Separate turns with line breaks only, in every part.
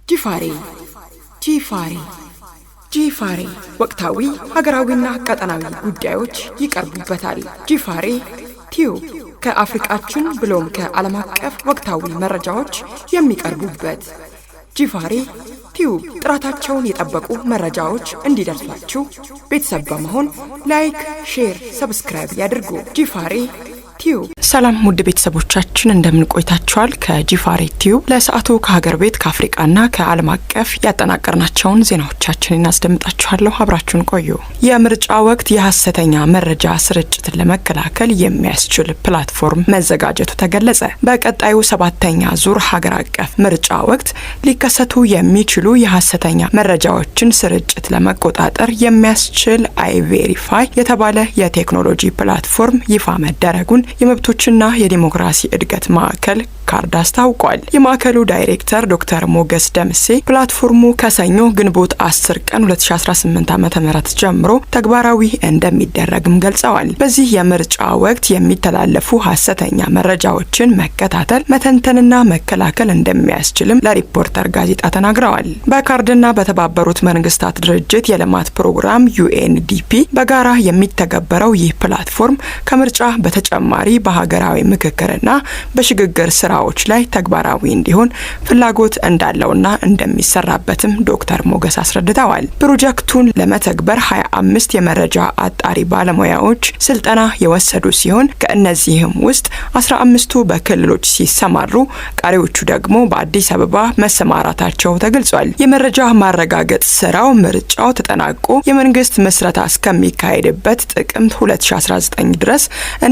ጂፋሬ ወቅታዊ ሀገራዊና ቀጠናዊ ጉዳዮች ይቀርቡበታል። ጂፋሬ ቲዩብ ከአፍሪካችን ብሎም ከዓለም አቀፍ ወቅታዊ መረጃዎች የሚቀርቡበት ጂፋሬ ቲዩብ ጥራታቸውን የጠበቁ መረጃዎች እንዲደርሷችሁ ቤተሰብ በመሆን ላይክ፣ ሼር፣ ሰብስክራይብ ያድርጉ። ጂፋሬ ቲዩብ። ሰላም ውድ ቤተሰቦቻችን እንደምን ቆይታችኋል? ከጂፋሬ ቲዩብ ለሰዓቱ ከሀገር ቤት ከአፍሪካና ከዓለም አቀፍ ያጠናቀርናቸውን ዜናዎቻችንን እናስደምጣችኋለሁ። አብራችሁን ቆዩ። የምርጫ ወቅት የሐሰተኛ መረጃ ስርጭትን ለመከላከል የሚያስችል ፕላትፎርም መዘጋጀቱ ተገለጸ። በቀጣዩ 7ኛ ዙር ሀገር አቀፍ ምርጫ ወቅት ሊከሰቱ የሚችሉ የሐሰተኛ መረጃዎችን ስርጭት ለመቆጣጠር የሚያስችል አይቬሪፋይ የተባለ የቴክኖሎጂ ፕላትፎርም ይፋ መደረጉን የመብቶችና የዲሞክራሲ እድገት ማዕከል ካርድ አስታውቋል። የማዕከሉ ዳይሬክተር ዶክተር ሞገስ ደምሴ ፕላትፎርሙ ከሰኞ ግንቦት 10 ቀን 2018 ዓ.ም ጀምሮ ተግባራዊ እንደሚደረግም ገልጸዋል። በዚህ የምርጫ ወቅት የሚተላለፉ ሐሰተኛ መረጃዎችን መከታተል፣ መተንተንና መከላከል እንደሚያስችልም ለሪፖርተር ጋዜጣ ተናግረዋል። በካርድና በተባበሩት መንግስታት ድርጅት የልማት ፕሮግራም UNDP በጋራ የሚተገበረው ይህ ፕላትፎርም ከምርጫ በተጨማሪ በሀገራዊ ምክክርና በሽግግር ስራዎች ላይ ተግባራዊ እንዲሆን ፍላጎት እንዳለውና እንደሚሰራበትም ዶክተር ሞገስ አስረድተዋል። ፕሮጀክቱን ለመተግበር 25 የመረጃ አጣሪ ባለሙያዎች ስልጠና የወሰዱ ሲሆን ከእነዚህም ውስጥ 15ቱ በክልሎች ሲሰማሩ ቀሪዎቹ ደግሞ በአዲስ አበባ መሰማራታቸው ተገልጿል። የመረጃ ማረጋገጥ ስራው ምርጫው ተጠናቆ የመንግስት ምስረታ እስከሚካሄድበት ጥቅምት 2019 ድረስ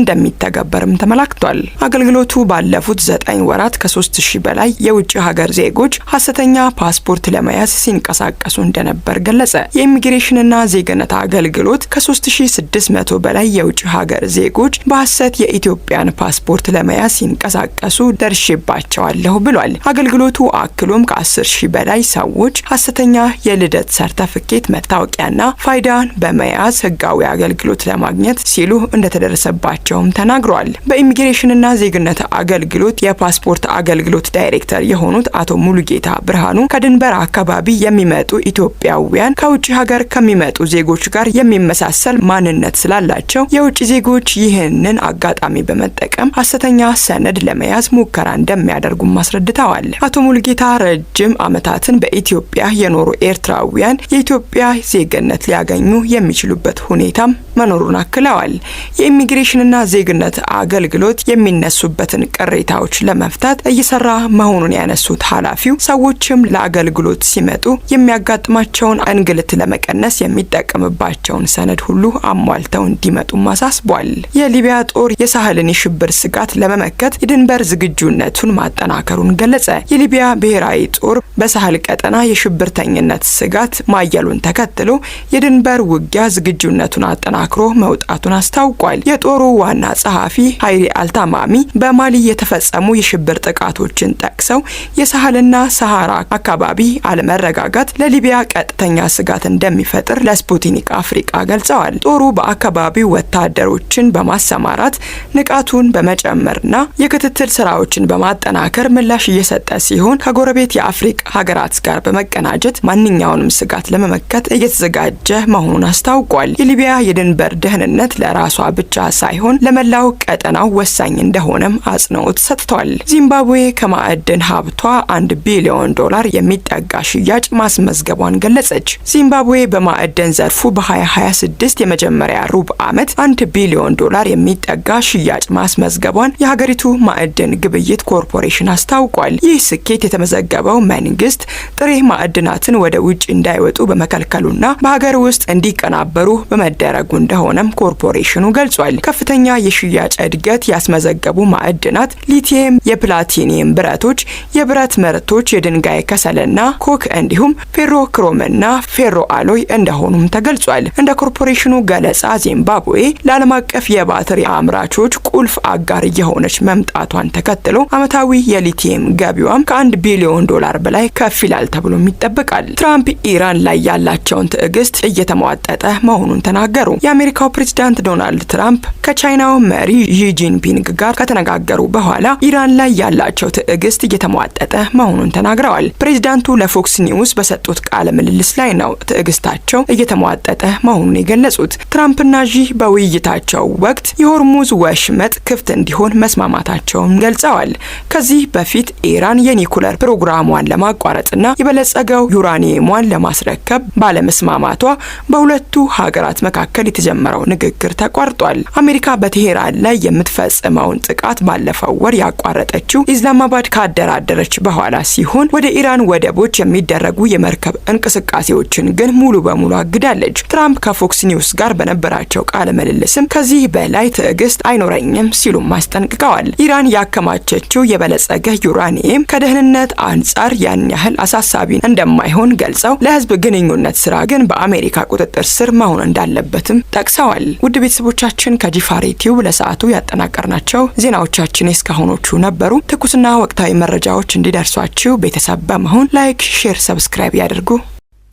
እንደሚተገበርም ተመላክቷል። አገልግሎቱ ባለፉት 9 ወራት ከ3000 በላይ የውጭ ሀገር ዜጎች ሐሰተኛ ፓስፖርት ለመያዝ ሲንቀሳቀሱ እንደነበር ገለጸ። የኢሚግሬሽንና ዜግነት አገልግሎት ከ3600 በላይ የውጭ ሀገር ዜጎች በሐሰት የኢትዮጵያን ፓስፖርት ለመያዝ ሲንቀሳቀሱ ደርሼባቸዋለሁ ብሏል። አገልግሎቱ አክሎም ከ10000 በላይ ሰዎች ሐሰተኛ የልደት ሰርተፍኬት፣ መታወቂያና ፋይዳን በመያዝ ህጋዊ አገልግሎት ለማግኘት ሲሉ እንደተደረሰባቸውም ተናግሯል። በኢሚግሬሽንና ዜግነት አገልግሎት የፓስፖርት አገልግሎት ዳይሬክተር የሆኑት አቶ ሙሉጌታ ብርሃኑ ከድንበር አካባቢ የሚመጡ ኢትዮጵያውያን ከውጭ ሀገር ከሚመጡ ዜጎች ጋር የሚመሳሰል ማንነት ስላላቸው የውጭ ዜጎች ይህንን አጋጣሚ በመጠቀም ሐሰተኛ ሰነድ ለመያዝ ሙከራ እንደሚያደርጉም አስረድተዋል። አቶ ሙሉጌታ ረጅም ዓመታትን በኢትዮጵያ የኖሩ ኤርትራውያን የኢትዮጵያ ዜግነት ሊያገኙ የሚችሉበት ሁኔታም መኖሩን አክለዋል። የኢሚግሬሽንና ዜግነት አገልግሎት የሚነሱበትን ቅሬታዎች ለመፍታት እየሰራ መሆኑን ያነሱት ኃላፊው ሰዎችም ለአገልግሎት ሲመጡ የሚያጋጥማቸውን እንግልት ለመቀነስ የሚጠቀምባቸውን ሰነድ ሁሉ አሟልተው እንዲመጡም አሳስቧል። የሊቢያ ጦር የሳህልን የሽብር ስጋት ለመመከት የድንበር ዝግጁነቱን ማጠናከሩን ገለጸ። የሊቢያ ብሔራዊ ጦር በሳህል ቀጠና የሽብርተኝነት ስጋት ማየሉን ተከትሎ የድንበር ውጊያ ዝግጁነቱን አጠናክሮ መውጣቱን አስታውቋል። የጦሩ ዋና ጸሐፊ ሃይሪ አልታማሚ በማሊ የተፈጸሙ የሽብር ጥቃቶችን ጠቅሰው የሳህልና ሰሃራ አካባቢ አለመረጋጋት ለሊቢያ ቀጥተኛ ስጋት እንደሚፈጥር ለስፑትኒክ አፍሪካ ገልጸዋል። ጦሩ በአካባቢው ወታደሮችን በማሰማራት ንቃቱን በመጨመርና የክትትል ስራዎችን በማጠናከር ምላሽ እየሰጠ ሲሆን ከጎረቤት የአፍሪካ ሀገራት ጋር በመቀናጀት ማንኛውንም ስጋት ለመመከት እየተዘጋጀ መሆኑን አስታውቋል። የሊቢያ የድንበር ደህንነት ለራሷ ብቻ ሳይሆን ለመላው ቀጠናው ወሳኝ እንደሆነም አጽንኦት ሰጥቷል። ዚምባብዌ ከማዕድን ሀብቷ $1 ቢሊዮን የሚጠጋ ሽያጭ ማስመዝገቧን ገለጸች። ዚምባብዌ በማዕድን ዘርፉ በ2026 የመጀመሪያ ሩብ ዓመት $1 ቢሊዮን የሚጠጋ ሽያጭ ማስመዝገቧን የሀገሪቱ ማዕድን ግብይት ኮርፖሬሽን አስታውቋል። ይህ ስኬት የተመዘገበው መንግስት ጥሬ ማዕድናትን ወደ ውጭ እንዳይወጡ በመከልከሉና በሀገር ውስጥ እንዲቀናበሩ በመደረጉ እንደሆነም ኮርፖሬሽኑ ገልጿል። ከፍተኛ የሽያጭ እድገት ያስመዘገቡ ማዕድናት ሊቲየም፣ የፕላቲኒየም ብረቶች፣ የብረት ምርቶች፣ የድንጋይ ከሰልና ኮክ እንዲሁም ፌሮ ክሮምና ፌሮ አሎይ እንደሆኑም ተገልጿል። እንደ ኮርፖሬሽኑ ገለጻ ዚምባብዌ ለዓለም አቀፍ የባትሪ አምራቾች ቁልፍ አጋር የሆነች መምጣቷን ተከትሎ ዓመታዊ የሊቲየም ገቢዋም $1 ቢሊዮን በላይ ከፍ ይላል ተብሎም ይጠበቃል። ትራምፕ ኢራን ላይ ያላቸውን ትዕግስት እየተሟጠጠ መሆኑን ተናገሩ። የአሜሪካው ፕሬዝዳንት ዶናልድ ትራምፕ ከቻይናው መሪ መሪ ዢ ጂንፒንግ ጋር ከተነጋገሩ በኋላ ኢራን ላይ ያላቸው ትዕግስት እየተሟጠጠ መሆኑን ተናግረዋል። ፕሬዝዳንቱ ለፎክስ ኒውስ በሰጡት ቃለ ምልልስ ላይ ነው ትዕግስታቸው እየተሟጠጠ መሆኑን የገለጹት። ትራምፕና ዢ በውይይታቸው ወቅት የሆርሙዝ ወሽመጥ ክፍት እንዲሆን መስማማታቸውን ገልጸዋል። ከዚህ በፊት ኢራን የኒኩለር ፕሮግራሟን ለማቋረጥና የበለጸገው ዩራኒየሟን ለማስረከብ ባለመስማማቷ በሁለቱ ሀገራት መካከል የተጀመረው ንግግር ተቋርጧል። አሜሪካ በቴሄራን ላይ የምትፈጽመውን ጥቃት ባለፈው ወር ያቋረጠችው ኢስላማባድ ካደራደረች በኋላ ሲሆን ወደ ኢራን ወደቦች የሚደረጉ የመርከብ እንቅስቃሴዎችን ግን ሙሉ በሙሉ አግዳለች። ትራምፕ ከፎክስ ኒውስ ጋር በነበራቸው ቃለ ምልልስም ከዚህ በላይ ትዕግስት አይኖረኝም ሲሉም አስጠንቅቀዋል። ኢራን ያከማቸችው የበለጸገ ዩራኒየም ከደህንነት አንጻር ያን ያህል አሳሳቢ እንደማይሆን ገልጸው ለህዝብ ግንኙነት ስራ ግን በአሜሪካ ቁጥጥር ስር መሆን እንዳለበትም ጠቅሰዋል። ውድ ቤተሰቦቻችን ከጂፋሬ ቲዩብ ለሰዓቱ ያጠናቀርናቸው ዜናዎቻችን እስካሁኖቹ ነበሩ። ትኩስና ወቅታዊ መረጃዎች እንዲደርሷችሁ ቤተሰብ በመሆን ላይክ፣ ሼር፣ ሰብስክራይብ ያድርጉ።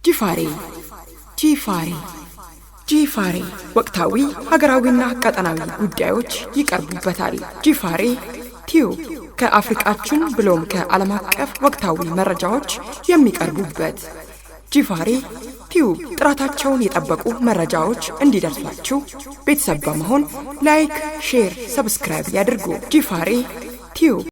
ጂፋሬ ጂፋሬ ጂፋሬ ወቅታዊ ሀገራዊና ቀጠናዊ ጉዳዮች ይቀርቡበታል። ጂፋሬ ቲዩብ ከአፍሪቃችን ብሎም ከዓለም አቀፍ ወቅታዊ መረጃዎች የሚቀርቡበት ጂፋሬ ቲዩብ ጥራታቸውን የጠበቁ መረጃዎች እንዲደርሷችሁ ቤተሰብ በመሆን ላይክ፣ ሼር፣ ሰብስክራይብ ያድርጉ። ጂፋሬ ቲዩብ